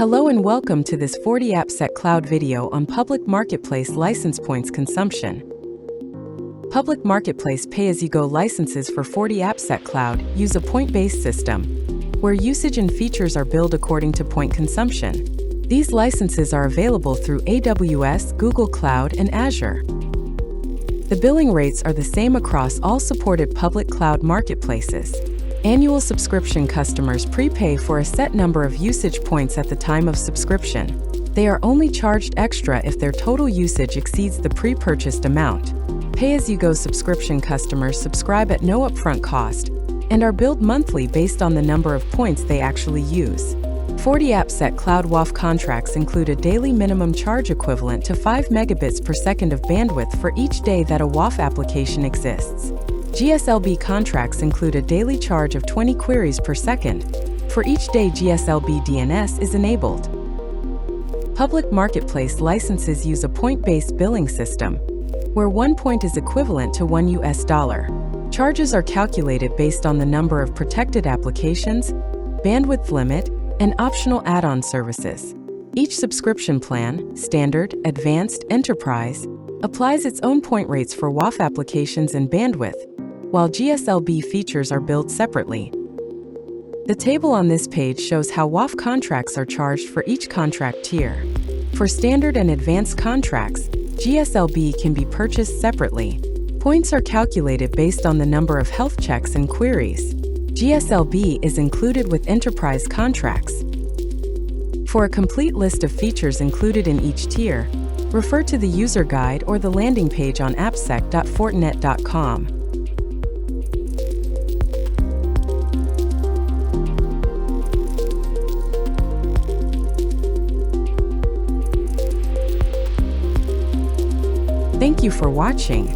Hello and welcome to this FortiAppSec Cloud video on public marketplace license points consumption. Public marketplace pay-as-you-go licenses for FortiAppSec Cloud use a point-based system, where usage and features are billed according to point consumption. These licenses are available through AWS, Google Cloud, and Azure. The billing rates are the same across all supported public cloud marketplaces. Annual subscription customers prepay for a set number of usage points at the time of subscription. They are only charged extra if their total usage exceeds the pre-purchased amount. Pay-as-you-go subscription customers subscribe at no upfront cost and are billed monthly based on the number of points they actually use. FortiAppSec Cloud WAF contracts include a daily minimum charge equivalent to 5 megabits per second of bandwidth for each day that a WAF application exists. GSLB contracts include a daily charge of 20 queries per second for each day GSLB DNS is enabled. Public marketplace licenses use a point-based billing system, where 1 point is equivalent to $1. Charges are calculated based on the number of protected applications, bandwidth limit, and optional add-on services. Each subscription plan, standard, advanced, enterprise, applies its own point rates for WAF applications and bandwidth, while GSLB features are billed separately. The table on this page shows how WAF contracts are charged for each contract tier. For standard and advanced contracts, GSLB can be purchased separately. Points are calculated based on the number of health checks and queries. GSLB is included with enterprise contracts. For a complete list of features included in each tier, refer to the user guide or the landing page on appsec.fortinet.com. Thank you for watching.